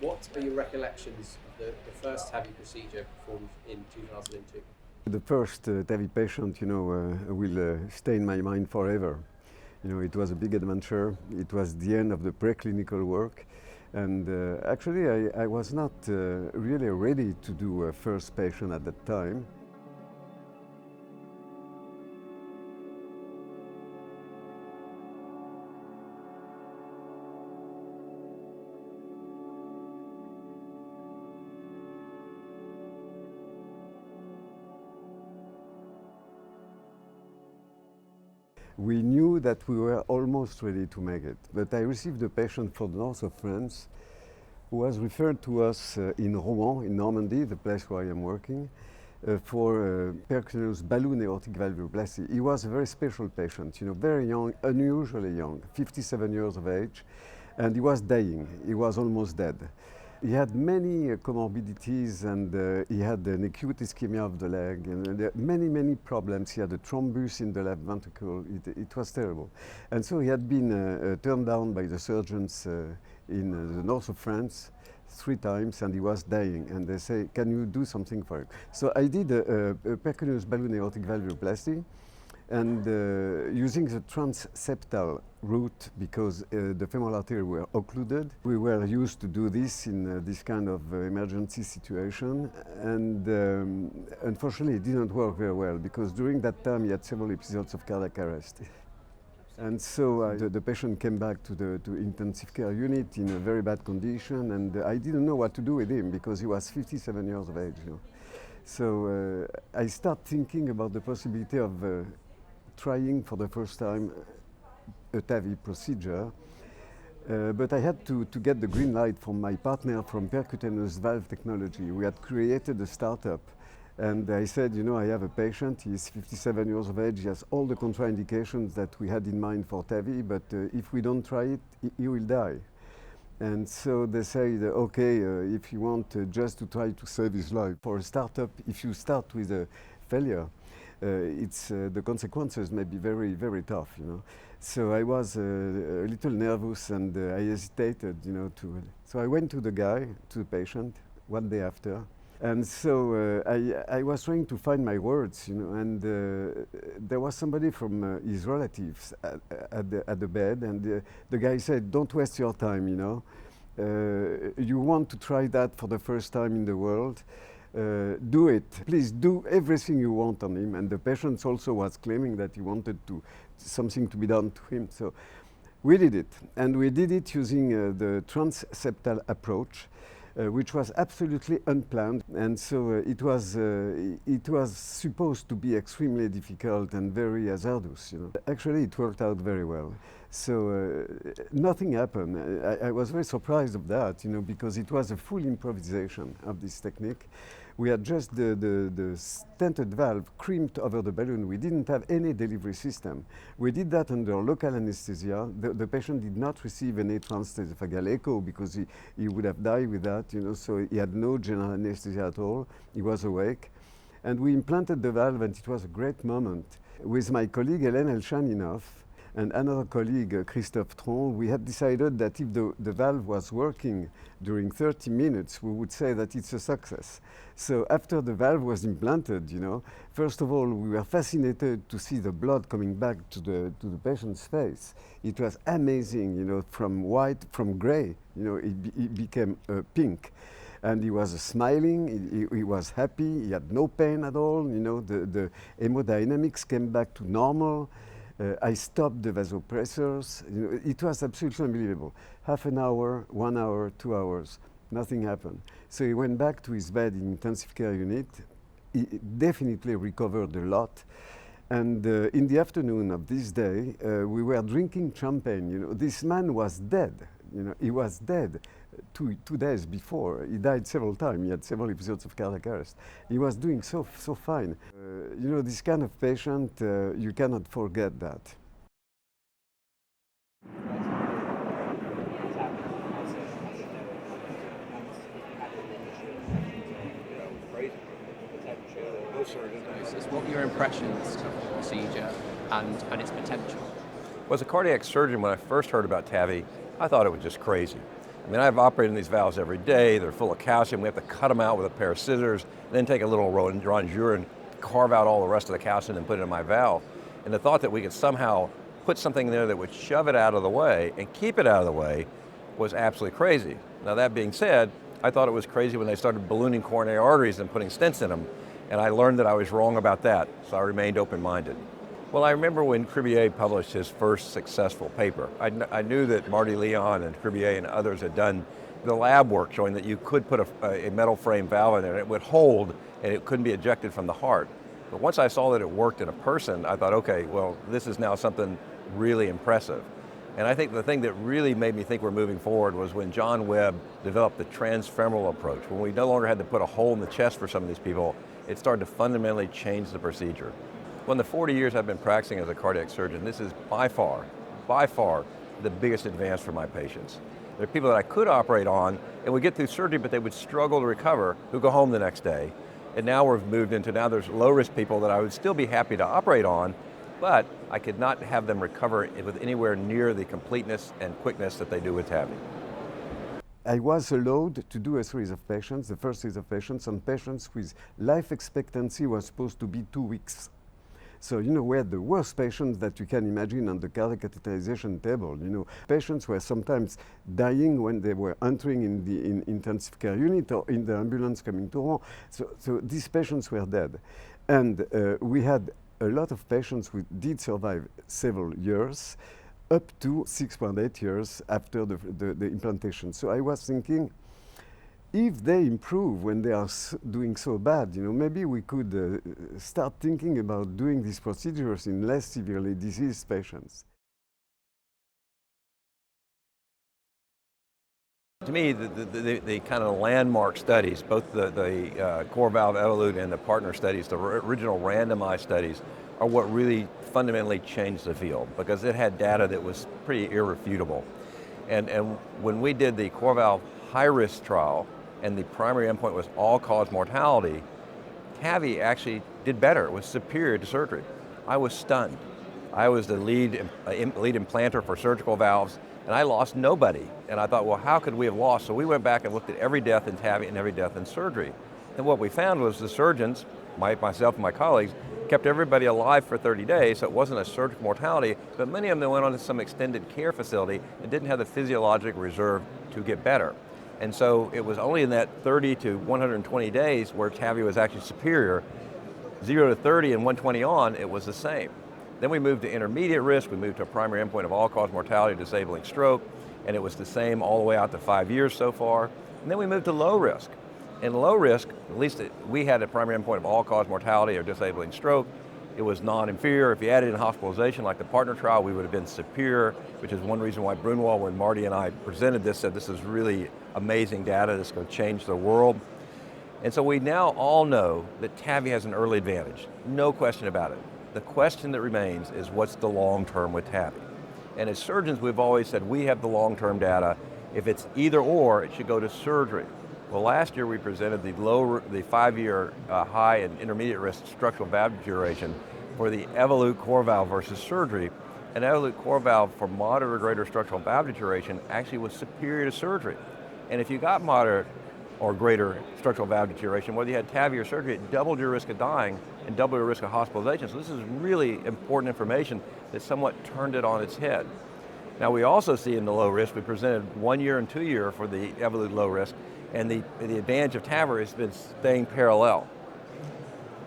What are your recollections of the first TAVI procedure performed in 2002? The first TAVI patient, will stay in my mind forever. It was a big adventure. It was the end of the preclinical work. And actually, I was not really ready to do a first patient at that time. We knew that we were almost ready to make it, but I received a patient from the north of France who was referred to us in Rouen, in Normandy, the place where I am working, for percutaneous balloon aortic valvuloplasty. He was a very special patient, very young, unusually young, 57 years of age, and he was dying. He was almost dead. He had many comorbidities, and he had an acute ischemia of the leg, and many problems. He had a thrombus in the left ventricle. It was terrible. And so he had been turned down by the surgeons in the north of France 3 times, and he was dying. And they say, can you do something for him? So I did a percutaneous balloon aortic valvuloplasty, and using the transseptal route, because the femoral arteries were occluded. We were used to do this in this kind of emergency situation, and unfortunately it didn't work very well, because during that time he had several episodes of cardiac arrest. And so the patient came back to intensive care unit in a very bad condition, and I didn't know what to do with him, because he was 57 years of age. So I started thinking about the possibility of trying for the first time a TAVI procedure, but I had to get the green light from my partner from percutaneous valve technology. We had created a startup, and I said, I have a patient, he's 57 years of age, he has all the contraindications that we had in mind for TAVI, but if we don't try it, he will die. And so they said, okay, if you want just to try to save his life. For a startup, if you start with a failure, the consequences may be very, very tough, So I was a little nervous, and I hesitated, So I went to the patient, 1 day after. And so I was trying to find my words, and there was somebody from his relatives at the bed, and the guy said, don't waste your time, You want to try that for the first time in the world. Do it. Please do everything you want on him. And the patient also was claiming that he wanted something to be done to him. So we did it. And we did it using the transseptal approach, which was absolutely unplanned. And so it was supposed to be extremely difficult and very hazardous. Actually, it worked out very well. So nothing happened. I was very surprised of that, because it was a full improvisation of this technique. We had just the stented valve crimped over the balloon. We didn't have any delivery system. We did that under local anesthesia. The patient did not receive any transesophageal echo, because he would have died with that, so he had no general anesthesia at all. He was awake. And we implanted the valve, and it was a great moment. With my colleague Hélène Elchaninov and another colleague, Christophe Tron, we had decided that if the valve was working during 30 minutes, we would say that it's a success. So after the valve was implanted, first of all, we were fascinated to see the blood coming back to the patient's face. It was amazing, from gray, it became pink. And he was smiling, he was happy, he had no pain at all, the hemodynamics came back to normal. I stopped the vasopressors. It was absolutely unbelievable. Half an hour, 1 hour, 2 hours, nothing happened. So he went back to his bed in intensive care unit. He definitely recovered a lot. And in the afternoon of this day, we were drinking champagne. This man was dead. He was dead 2 days before. He died several times. He had several episodes of cardiac arrest. He was doing so fine. This kind of patient, you cannot forget that. What were your impressions of the procedure and its potential? Well, as a cardiac surgeon, when I first heard about TAVI, I thought it was just crazy. I mean, I've operated on these valves every day. They're full of calcium. We have to cut them out with a pair of scissors, then take a little rongeur and carve out all the rest of the calcium and put it in my valve. And the thought that we could somehow put something there that would shove it out of the way and keep it out of the way was absolutely crazy. Now that being said, I thought it was crazy when they started ballooning coronary arteries and putting stents in them, and I learned that I was wrong about that, so I remained open-minded. Well, I remember when Cribier published his first successful paper. I knew that Marty Leon and Cribier and others had done the lab work showing that you could put a metal frame valve in there and it would hold and it couldn't be ejected from the heart. But once I saw that it worked in a person, I thought, okay, well, this is now something really impressive. And I think the thing that really made me think we're moving forward was when John Webb developed the transfemoral approach. When we no longer had to put a hole in the chest for some of these people, it started to fundamentally change the procedure. Well, in the 40 years I've been practicing as a cardiac surgeon, this is by far the biggest advance for my patients. There are people that I could operate on and would get through surgery, but they would struggle to recover, who go home the next day. And now we've moved into, now there's low-risk people that I would still be happy to operate on, but I could not have them recover with anywhere near the completeness and quickness that they do with TAVI. I was allowed to do a series of patients, the first series of patients, on patients whose life expectancy was supposed to be 2 weeks. So, we had the worst patients that you can imagine on the cardiac catheterization table. Patients were sometimes dying when they were entering in the intensive care unit or in the ambulance coming to Rouen. So these patients were dead. And we had a lot of patients who did survive several years, up to 6.8 years after the implantation. So I was thinking, if they improve when they are doing so bad, maybe we could start thinking about doing these procedures in less severely diseased patients. To me, the kind of landmark studies, both the core valve evolute and the partner studies, the original randomized studies, are what really fundamentally changed the field, because it had data that was pretty irrefutable. And when we did the core valve high-risk trial, and the primary endpoint was all-cause mortality, TAVI actually did better. It was superior to surgery. I was stunned. I was the lead implanter for surgical valves, and I lost nobody. And I thought, well, how could we have lost? So we went back and looked at every death in TAVI and every death in surgery. And what we found was the surgeons, myself and my colleagues, kept everybody alive for 30 days, so it wasn't a surgical mortality, but many of them went on to some extended care facility and didn't have the physiologic reserve to get better. And so it was only in that 30 to 120 days where TAVI was actually superior. 0 to 30 and 120 on, it was the same. Then we moved to intermediate risk. We moved to a primary endpoint of all-cause mortality, disabling stroke, and it was the same all the way out to 5 years so far. And then we moved to low risk. In low risk, at least we had a primary endpoint of all-cause mortality or disabling stroke. It was non-inferior. If you added in hospitalization like the partner trial, we would have been superior, which is one reason why Brunwald, when Marty and I presented this, said this is really amazing data that's going to change the world. And so we now all know that TAVI has an early advantage, no question about it. The question that remains is what's the long-term with TAVI? And as surgeons, we've always said we have the long-term data. If it's either or, it should go to surgery. Well, last year we presented the 5-year high and intermediate risk structural valve deterioration for the Evolute core valve versus surgery. And Evolute core valve for moderate or greater structural valve deterioration actually was superior to surgery. And if you got moderate or greater structural valve deterioration, whether you had TAVI or surgery, it doubled your risk of dying and doubled your risk of hospitalization. So this is really important information that somewhat turned it on its head. Now we also see in the low risk, we presented 1 year and 2 year for the Evolute low risk, and the advantage of TAVR has been staying parallel.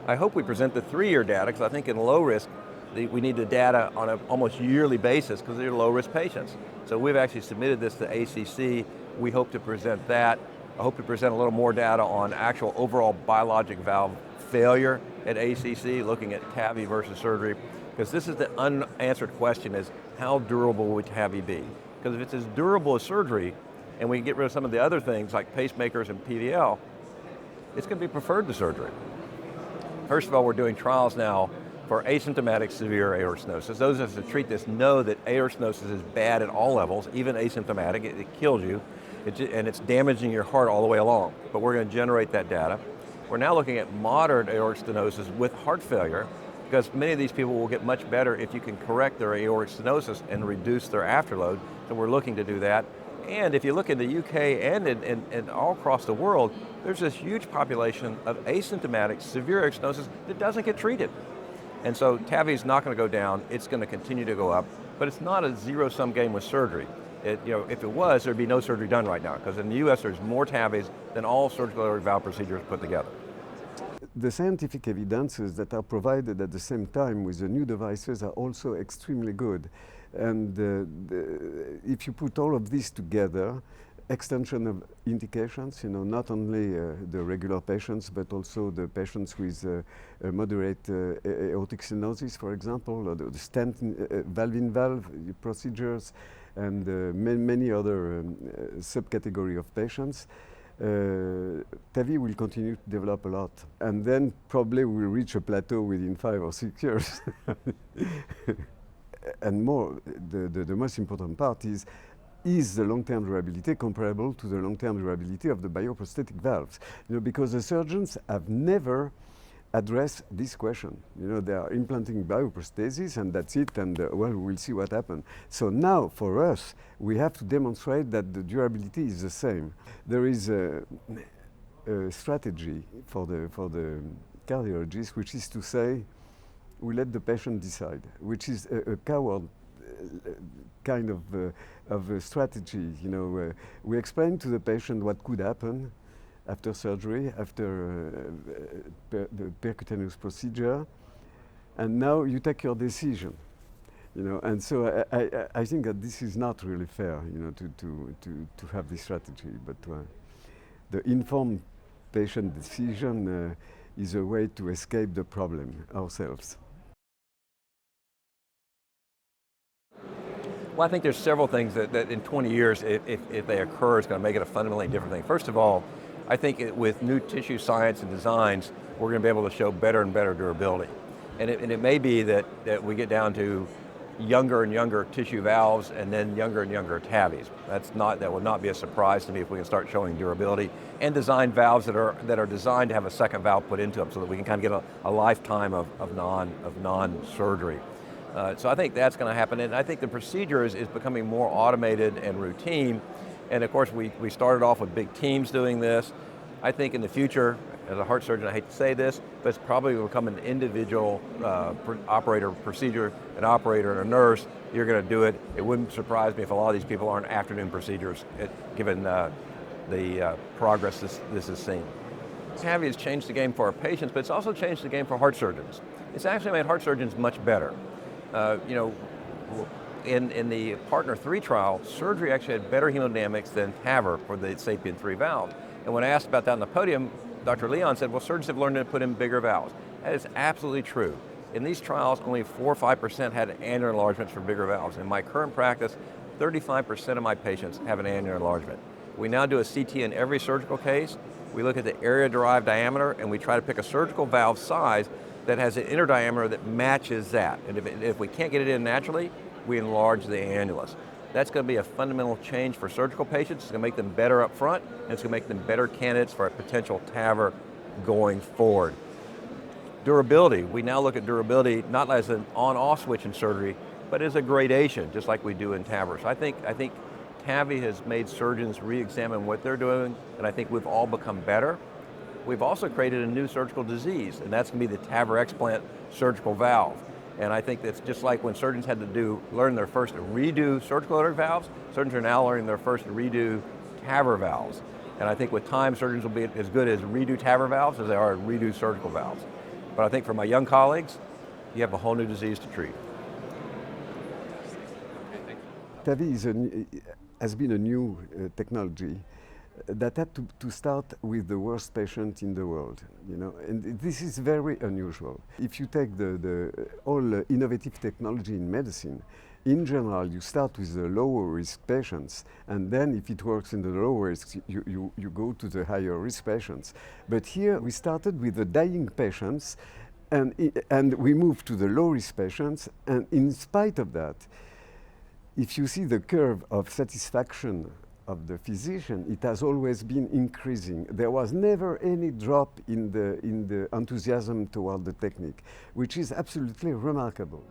I hope we present the 3-year data, because I think in low risk, we need the data on an almost yearly basis because they're low risk patients. So we've actually submitted this to ACC. We hope to present that. I hope to present a little more data on actual overall biologic valve failure at ACC, looking at TAVI versus surgery, because this is the unanswered question is how durable would TAVI be? Because if it's as durable as surgery, and we can get rid of some of the other things like pacemakers and PVL, it's going to be preferred to surgery. First of all, we're doing trials now for asymptomatic severe aortic stenosis. Those of us that treat this know that aortic stenosis is bad at all levels, even asymptomatic. It kills you, and it's damaging your heart all the way along. But we're going to generate that data. We're now looking at moderate aortic stenosis with heart failure, because many of these people will get much better if you can correct their aortic stenosis and reduce their afterload. So we're looking to do that. And if you look in the UK and all across the world, there's this huge population of asymptomatic severe aortic stenosis that doesn't get treated. And so TAVI is not going to go down, it's going to continue to go up, but it's not a zero-sum game with surgery. If it was, there'd be no surgery done right now, because in the US there's more TAVIs than all surgical aortic valve procedures put together. The scientific evidences that are provided at the same time with the new devices are also extremely good. And if you put all of this together, extension of indications, not only the regular patients, but also the patients with moderate aortic stenosis, for example, or the stent valve-in-valve procedures, and many other subcategory of patients. TAVI will continue to develop a lot, and then probably we'll reach a plateau within 5 or 6 years. And more, the most important part is the long-term durability comparable to the long-term durability of the bioprosthetic valves? Because the surgeons have never addressed this question. They are implanting bioprosthesis and that's it, and we'll see what happens. So now, for us, we have to demonstrate that the durability is the same. There is a strategy for the cardiologist, which is to say, we let the patient decide, which is a coward kind of a strategy. We explain to the patient what could happen after surgery, after the percutaneous procedure, and now you take your decision. And so I think that this is not really fair, to have this strategy. But the informed patient decision is a way to escape the problem ourselves. Well, I think there's several things that in 20 years, if they occur, is going to make it a fundamentally different thing. First of all, I think with new tissue science and designs, we're going to be able to show better and better durability. And it may be that we get down to younger and younger tissue valves and then younger and younger TAVIs. That would not be a surprise to me if we can start showing durability and design valves that are designed to have a second valve put into them so that we can kind of get a lifetime of non-surgery. So I think that's going to happen, and I think the procedure is becoming more automated and routine. And of course, we started off with big teams doing this. I think in the future, as a heart surgeon, I hate to say this, but it's probably will become an individual operator procedure, an operator and a nurse. You're going to do it. It wouldn't surprise me if a lot of these people aren't afternoon procedures, given the progress this has seen. TAVI has changed the game for our patients, but it's also changed the game for heart surgeons. It's actually made heart surgeons much better. In the PARTNER 3 trial, surgery actually had better hemodynamics than TAVR for the SAPIEN 3 valve. And when I asked about that on the podium, Dr. Leon said, well, surgeons have learned to put in bigger valves. That is absolutely true. In these trials, only 4 or 5% had annular enlargements for bigger valves. In my current practice, 35% of my patients have an annular enlargement. We now do a CT in every surgical case. We look at the area-derived diameter, and we try to pick a surgical valve size that has an inner diameter that matches that. And if we can't get it in naturally, we enlarge the annulus. That's going to be a fundamental change for surgical patients. It's going to make them better up front, and it's going to make them better candidates for a potential TAVR going forward. Durability, we now look at durability not as an on-off switch in surgery, but as a gradation, just like we do in TAVR. So I think TAVI has made surgeons re-examine what they're doing, and I think we've all become better. We've also created a new surgical disease, and that's going to be the TAVR explant surgical valve. And I think that's just like when surgeons had to learn their first redo surgical aortic valves, surgeons are now learning their first redo TAVR valves. And I think with time, surgeons will be as good as redo TAVR valves as they are at redo surgical valves. But I think for my young colleagues, you have a whole new disease to treat. TAVI has been a new technology that had to start with the worst patient in the world, and this is very unusual. If you take all innovative technology in medicine, in general, you start with the lower risk patients, and then if it works in the lower risk, you go to the higher risk patients. But here we started with the dying patients, and we moved to the low risk patients, and in spite of that, if you see the curve of satisfaction of the physician, it has always been increasing. There was never any drop in the enthusiasm toward the technique, which is absolutely remarkable.